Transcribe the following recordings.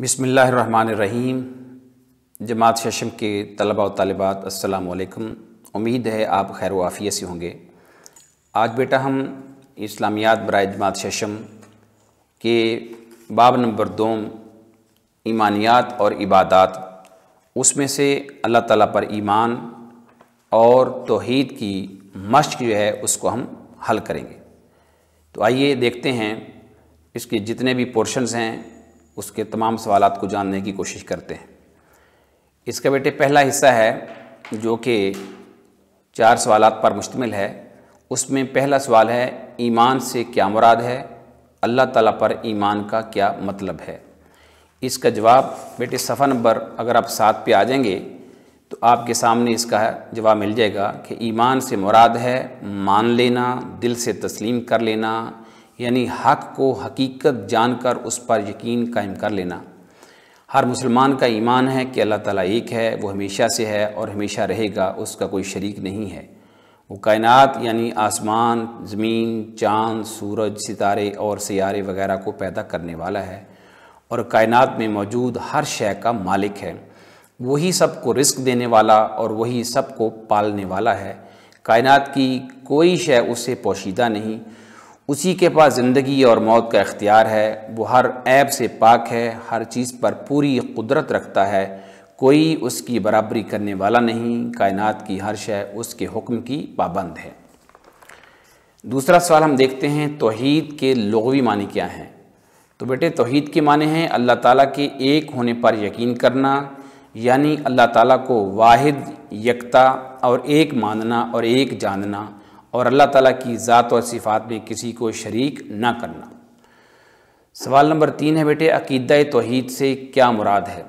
بسم اللہ الرحمن الرحیم۔ جماعت ششم کے طلباء و طالبات السلام علیکم۔ امید ہے آپ خیر و عافیت سے ہوں گے۔ آج بیٹا ہم اسلامیات برائے جماعت ششم کے باب نمبر 2 ایمانیات اور عبادات، اس میں سے اللہ تعالیٰ پر ایمان اور توحید کی مشق جو ہے اس کو ہم حل کریں گے۔ تو آئیے دیکھتے ہیں اس کے جتنے بھی پورشنز ہیں اس کے تمام سوالات کو جاننے کی کوشش کرتے ہیں۔ اس کا بیٹے پہلا حصہ ہے جو کہ 4 سوالات پر مشتمل ہے۔ اس میں پہلا سوال ہے ایمان سے کیا مراد ہے، اللہ تعالیٰ پر ایمان کا کیا مطلب ہے۔ اس کا جواب بیٹے صفحہ نمبر اگر آپ 7 پہ آ جائیں گے تو آپ کے سامنے اس کا جواب مل جائے گا کہ ایمان سے مراد ہے مان لینا، دل سے تسلیم کر لینا، یعنی حق کو حقیقت جان کر اس پر یقین قائم کر لینا۔ ہر مسلمان کا ایمان ہے کہ اللہ تعالیٰ ایک ہے، وہ ہمیشہ سے ہے اور ہمیشہ رہے گا، اس کا کوئی شریک نہیں ہے۔ وہ کائنات یعنی آسمان، زمین، چاند، سورج، ستارے اور سیارے وغیرہ کو پیدا کرنے والا ہے اور کائنات میں موجود ہر شے کا مالک ہے۔ وہی سب کو رزق دینے والا اور وہی سب کو پالنے والا ہے۔ کائنات کی کوئی شے اس سے پوشیدہ نہیں، اسی کے پاس زندگی اور موت کا اختیار ہے۔ وہ ہر عیب سے پاک ہے، ہر چیز پر پوری قدرت رکھتا ہے، کوئی اس کی برابری کرنے والا نہیں۔ کائنات کی ہر شے اس کے حکم کی پابند ہے۔ دوسرا سوال ہم دیکھتے ہیں توحید کے لغوی معنی کیا ہیں۔ تو بیٹے توحید کے معنی ہیں اللہ تعالیٰ کے ایک ہونے پر یقین کرنا، یعنی اللہ تعالیٰ کو واحد، یکتا اور ایک ماننا اور ایک جاننا، اور اللہ تعالیٰ کی ذات اور صفات میں کسی کو شریک نہ کرنا۔ سوال نمبر 3 ہے بیٹے عقیدہ توحید سے کیا مراد ہے۔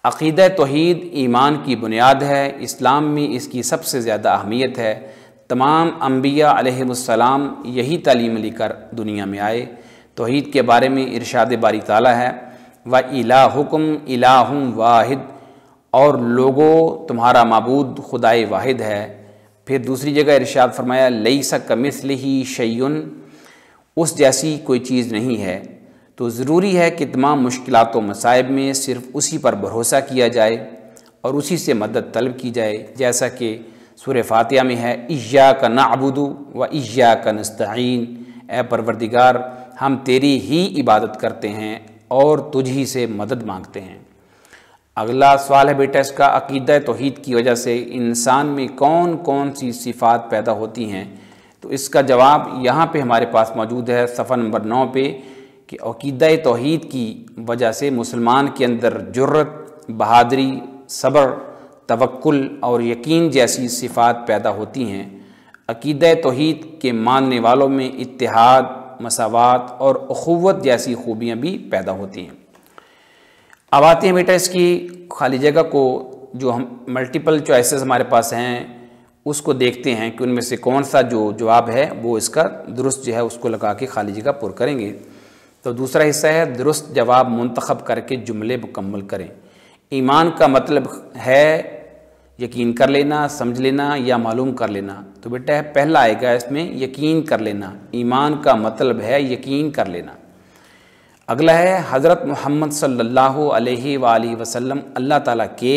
عقیدہ توحید ایمان کی بنیاد ہے، اسلام میں اس کی سب سے زیادہ اہمیت ہے۔ تمام انبیاء علیہم السلام یہی تعلیم لے کر دنیا میں آئے۔ توحید کے بارے میں ارشاد باری تعالیٰ ہے وَإِلَٰهُكُمْ إِلَٰهٌ وَاحِدٌ، اور لوگوں تمہارا معبود خدائے واحد ہے۔ پھر دوسری جگہ ارشاد فرمایا لَيْسَ كَمِثْلِهِ شَيْءٌ، اس جیسی کوئی چیز نہیں ہے۔ تو ضروری ہے کہ تمام مشکلات و مصائب میں صرف اسی پر بھروسہ کیا جائے اور اسی سے مدد طلب کی جائے، جیسا کہ سورہ فاتحہ میں ہے إِيَّاكَ نَعْبُدُ وَإِيَّاكَ نَسْتَعِينُ، اے پروردگار ہم تیری ہی عبادت کرتے ہیں اور تجھ ہی سے مدد مانگتے ہیں۔ اگلا سوال ہے بیٹا اس کا عقیدہ توحید کی وجہ سے انسان میں کون کون سی صفات پیدا ہوتی ہیں۔ تو اس کا جواب یہاں پہ ہمارے پاس موجود ہے صفحہ نمبر 9 پہ کہ عقیدہ توحید کی وجہ سے مسلمان کے اندر جرت، بہادری، صبر، توکل اور یقین جیسی صفات پیدا ہوتی ہیں۔ عقیدہ توحید کے ماننے والوں میں اتحاد، مساوات اور اخوت جیسی خوبیاں بھی پیدا ہوتی ہیں۔ اب آتے ہیں بیٹا اس کی خالی جگہ کو، جو ہم ملٹیپل چوائسز ہمارے پاس ہیں اس کو دیکھتے ہیں کہ ان میں سے کون سا جو جواب ہے وہ اس کا درست جو ہے اس کو لگا کے خالی جگہ پر کریں گے۔ تو دوسرا حصہ ہے درست جواب منتخب کر کے جملے مکمل کریں۔ ایمان کا مطلب ہے یقین کر لینا، سمجھ لینا یا معلوم کر لینا۔ تو بیٹا پہلا آئے گا اس میں یقین کر لینا، ایمان کا مطلب ہے یقین کر لینا۔ اگلا ہے حضرت محمد صلی اللہ علیہ وآلہ وسلم اللہ تعالیٰ کے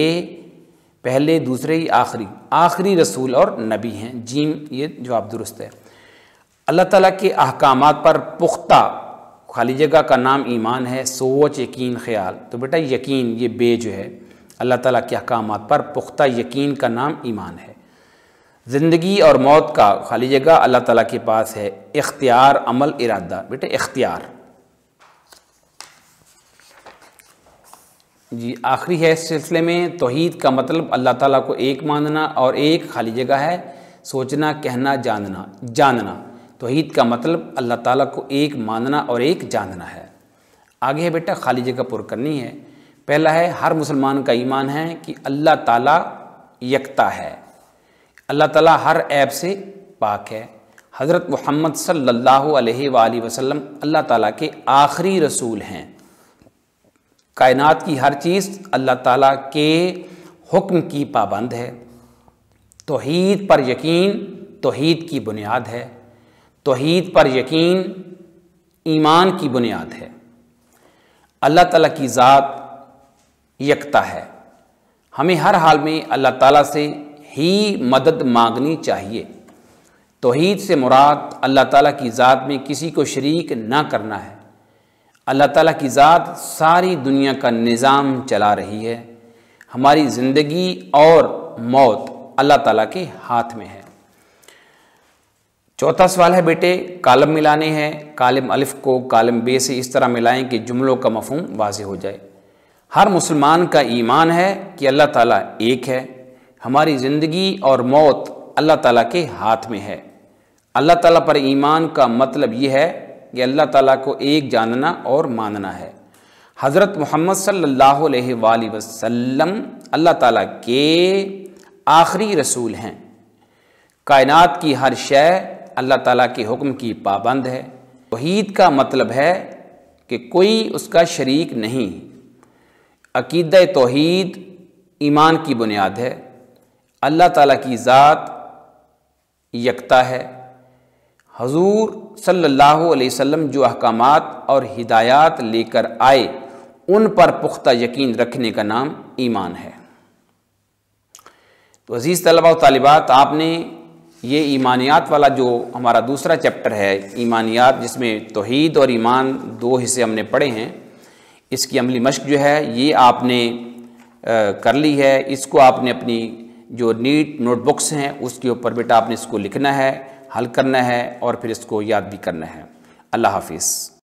پہلے، دوسرے، آخری رسول اور نبی ہیں۔ جیم یہ جواب درست ہے۔ اللہ تعالیٰ کے احکامات پر پختہ خالی جگہ کا نام ایمان ہے، سوچ، یقین، خیال۔ تو بیٹا یقین یہ بے جو ہے اللہ تعالیٰ کے احکامات پر پختہ یقین کا نام ایمان ہے۔ زندگی اور موت کا خالی جگہ اللہ تعالیٰ کے پاس ہے، اختیار، عمل، ارادہ۔ بیٹا اختیار جی آخری ہے اس سلسلے میں۔ توحید کا مطلب اللہ تعالیٰ کو ایک ماننا اور ایک خالی جگہ ہے سوچنا، کہنا، جاننا۔ توحید کا مطلب اللہ تعالیٰ کو ایک ماننا اور ایک جاننا ہے۔ آگے ہے بیٹا خالی جگہ پر کرنی ہے۔ پہلا ہے ہر مسلمان کا ایمان ہے کہ اللہ تعالیٰ یکتا ہے، اللہ تعالیٰ ہر عیب سے پاک ہے۔ حضرت محمد صلی اللہ علیہ وآلہ وسلم اللہ تعالیٰ کے آخری رسول ہیں۔ کائنات کی ہر چیز اللہ تعالیٰ کے حکم کی پابند ہے۔ توحید پر یقین توحید کی بنیاد ہے، توحید پر یقین ایمان کی بنیاد ہے۔ اللہ تعالیٰ کی ذات یکتا ہے، ہمیں ہر حال میں اللہ تعالیٰ سے ہی مدد مانگنی چاہیے۔ توحید سے مراد اللہ تعالیٰ کی ذات میں کسی کو شریک نہ کرنا ہے۔ اللہ تعالیٰ کی ذات ساری دنیا کا نظام چلا رہی ہے، ہماری زندگی اور موت اللہ تعالیٰ کے ہاتھ میں ہے۔ چوتھا سوال ہے بیٹے، کالم ملانے ہیں، کالم الف کو کالم بے سے اس طرح ملائیں کہ جملوں کا مفہوم واضح ہو جائے۔ ہر مسلمان کا ایمان ہے کہ اللہ تعالیٰ ایک ہے، ہماری زندگی اور موت اللہ تعالیٰ کے ہاتھ میں ہے۔ اللہ تعالیٰ پر ایمان کا مطلب یہ ہے کہ اللہ تعالیٰ کو ایک جاننا اور ماننا ہے۔ حضرت محمد صلی اللہ علیہ وآلہ وسلم اللہ تعالیٰ کے آخری رسول ہیں۔ کائنات کی ہر شے اللہ تعالیٰ کے حکم کی پابند ہے۔ توحید کا مطلب ہے کہ کوئی اس کا شریک نہیں۔ عقیدہ توحید ایمان کی بنیاد ہے۔ اللہ تعالیٰ کی ذات یکتا ہے۔ حضور صلی اللہ علیہ وسلم جو احکامات اور ہدایات لے کر آئے ان پر پختہ یقین رکھنے کا نام ایمان ہے۔ تو عزیز طلباء و طالبات، آپ نے یہ ایمانیات والا جو ہمارا دوسرا چیپٹر ہے ایمانیات، جس میں توحید اور ایمان دو حصے ہم نے پڑھے ہیں، اس کی عملی مشق جو ہے یہ آپ نے کر لی ہے۔ اس کو آپ نے اپنی جو نیٹ نوٹ بکس ہیں اس کے اوپر بیٹا آپ نے اس کو لکھنا ہے، حل کرنا ہے اور پھر اس کو یاد بھی کرنا ہے۔ اللہ حافظ۔